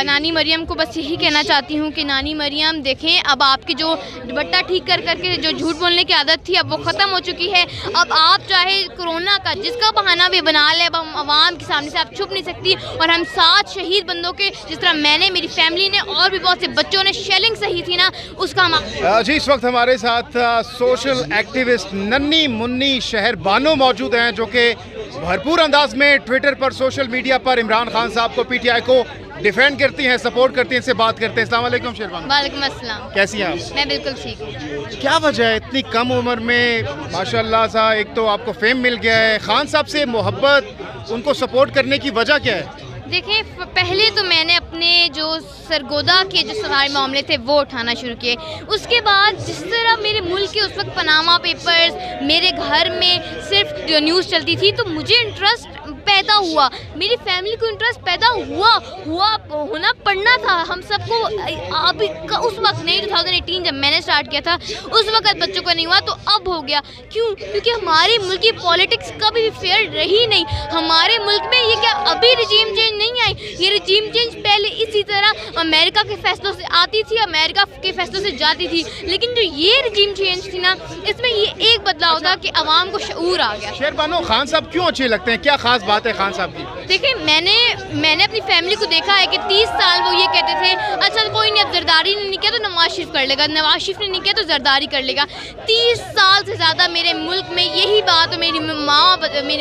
नानी मरियम को बस यही कहना चाहती हूँ कि नानी मरियम देखें, अब आपकी जो दुपट्टा ठीक कर करके जो झूठ बोलने की आदत थी अब वो ख़त्म हो चुकी है। अब आप चाहे कोरोना का जिसका बहाना भी बना ले, अब हम आवाम के सामने से आप छुप नहीं सकती। और हम 7 शहीद बंदों के, जिस तरह मैंने, मेरी फैमिली ने और भी बहुत से बच्चों ने शेलिंग सही थी ना, उसका हम जी इस वक्त हमारे साथ सोशल एक्टिविस्ट नन्ही मुन्नी शहर बानो मौजूद हैं, जो कि भरपूर अंदाज में ट्विटर पर, सोशल मीडिया पर इमरान खान साहब को, पीटीआई को डिफेंड करती हैं, सपोर्ट करती हैं, इनसे बात करते हैं। अस्सलाम वालेकुम शेरबानो। वालेकुम अस्सलाम। कैसी हैं आप? मैं बिल्कुल ठीक हूँ। क्या वजह है इतनी कम उम्र में माशाल्लाह सा, एक तो आपको फेम मिल गया है, खान साहब से मोहब्बत, उनको सपोर्ट करने की वजह क्या है? देखिए, पहले तो मैंने अपने जो सरगोदा के जो सारे मामले थे वो उठाना शुरू किए। उसके बाद जिस तरह मेरे मुल्क के उस वक्त पनामा पेपर्स, मेरे घर में सिर्फ जो न्यूज़ चलती थी, तो मुझे इंटरेस्ट पैदा हुआ, मेरी फैमिली को इंटरेस्ट पैदा होना पड़ना था। हम सबको अभी उस वक्त नहीं, 2018 जब मैंने स्टार्ट किया था उस वक्त बच्चों को नहीं हुआ, तो अब हो गया। क्यों? क्योंकि हमारे मुल्क की पॉलिटिक्स कभी भी फेयर रही नहीं। हमारे मुल्क में ये क्या अभी रिजीम चेंज नहीं आई, ये रिजीम चेंज पहले इसी तरह अमेरिका के फैसलों से आती थी, अमेरिका के फैसलों से जाती थी। लेकिन जो ये रिजीम चेंज थी ना, इसमें ये एक बदलाव था कि अवाम को शऊर आ गया। शेरबानो, खान साहब क्यों अच्छे लगते हैं, क्या खास बात है खान साहब की? देखिए, मैंने अपनी फैमिली को देखा है कि 30 साल वो ये कहते थे, अच्छा कोई नहीं, अब जरदारी ने नहीं किया तो नवाज शरीफ कर लेगा, नवाज शरीफ ने नहीं किया तो जरदारी कर लेगा। 30 साल से ज़्यादा मेरे मुल्क में यही बात, मेरी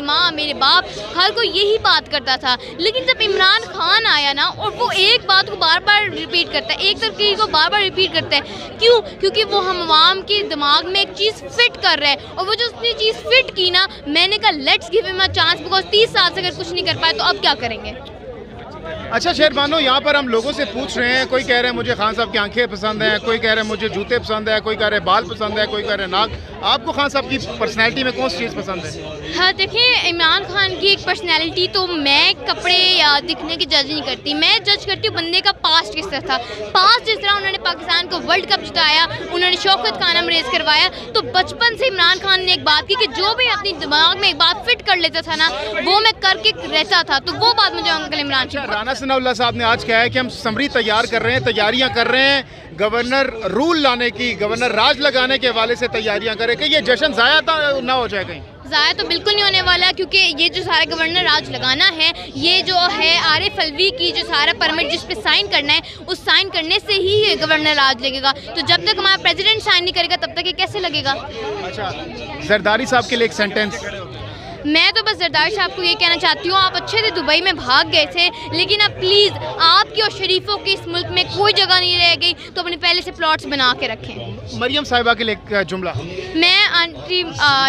माँ, मेरे बाप, हर कोई यही बात करता था। लेकिन जब इमरान खान आया ना, और वो एक बात को बार बार रिपीट करता है, एक तरफ को बार बार रिपीट करता है। क्यों? क्योंकि वो हम आवाम के दिमाग में एक चीज़ फिट कर रहा है, और वो जो उसने चीज़ फिट की ना, मैंने कहा let's give him a chance, because 30 साल से अगर कुछ नहीं कर पाए तो अब क्या करेंगे। अच्छा शेरबानो, यहाँ पर हम लोगों से पूछ रहे हैं, कोई कह रहे हैं मुझे खान साहब की आंखें पसंद हैं, कोई कह रहे हैं मुझे जूते पसंद है, कोई कह रहे हैं बाल पसंद है, कोई कह रहे हैं नाक। आपको खान साहब की पर्सनैलिटी में कौन सी चीज़ पसंद है? हाँ देखिए, इमरान खान की एक पर्सनैलिटी, तो मैं कपड़े या दिखने की जज नहीं करती, मैं जज करती हूँ बंदे का पास्ट किस तरह था। पास्ट जिस तरह उन्होंने पाकिस्तान को वर्ल्ड कप जिताया, उन्होंने शौकत का नाम रेस करवाया, तो बचपन से इमरान खान ने एक बात की कि जो भी अपनी दिमाग में एक बात फिट कर लेता था ना, वो मैं करके रहता था। तो वो बात मुझे अंकल इमरान खान। राना सनाउल्लाह साहब ने आज कहा है कि हम समरी तैयार कर रहे हैं, तैयारियां कर रहे हैं, गवर्नर रूल लाने की, गवर्नर राज लगाने के हवाले से तैयारियां करें कि ये जश्न ज़ाया ना हो जाए कहीं। ज़ाया तो बिल्कुल नहीं होने वाला, क्योंकि ये जो सारा गवर्नर राज लगाना है, ये जो है आरिफ अलवी की जो सारा परमिट जिस पे साइन करना है, उस साइन करने से ही ये गवर्नर राज लगेगा। तो जब तक हमारा प्रेसिडेंट साइन नहीं करेगा तब तक ये कैसे लगेगा। अच्छा, जरदारी साहब के लिए एक सेंटेंस। मैं तो बस जरदारी साहब को ये कहना चाहती हूँ, आप अच्छे थे, दुबई में भाग गए थे, लेकिन अब प्लीज़ आपकी और शरीफों की इस मुल्क में कोई जगह नहीं रह गई, तो अपने पहले से प्लॉट्स बना के रखें। मरियम साहिबा के लिए एक जुमला। मैं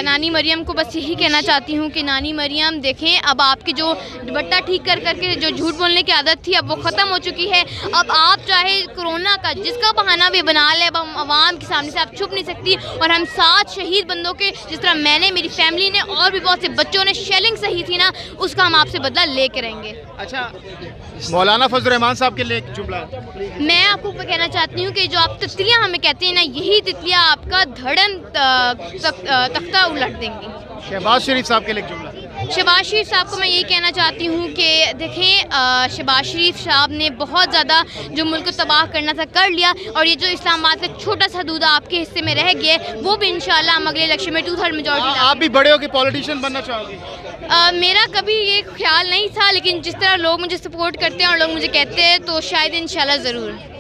नानी मरियम को बस यही कहना चाहती हूँ कि नानी मरियम देखें, अब आपकी जो दुपट्टा ठीक कर करके जो झूठ बोलने की आदत थी अब वो ख़त्म हो चुकी है। अब आप चाहे कोरोना का जिसका बहाना भी बना ले, अब हम आवाम के सामने से आप छुप नहीं सकती। और हम 7 शहीद बंदों के, जिस तरह मैंने, मेरी फैमिली ने और भी बहुत से बच्चों ने शेलिंग सही थी ना, उसका हम आपसे बदला लेके रहेंगे। अच्छा, मौलाना फजल रहमान साहब के लिए एक जुमला। मैं आपको कहना चाहती हूँ कि जो आप तितलियाँ हमें कहते हैं ना, यही तितलियाँ आपका धड़न तख्ता उलट देंगी। शहबाज शरीफ साहब के लिए एक जुमला। शहबाज शरीफ साहब को मैं ये कहना चाहती हूँ कि देखें, शहबाज शरीफ साहब ने बहुत ज़्यादा जो मुल्क को तबाह करना था कर लिया, और ये जो इस्लामाबाद का छोटा सा दूधा आपके हिस्से में रह गया, वो भी इंशाल्लाह हम अगले इलेक्शन में 2/3 मेजॉरिटी। आप भी बड़े हो के पॉलिटिशियन बनना चाहोगे? मेरा कभी ये ख्याल नहीं था, लेकिन जिस तरह लोग मुझे सपोर्ट करते हैं और लोग मुझे कहते हैं, तो शायद इंशाल्लाह ज़रूर।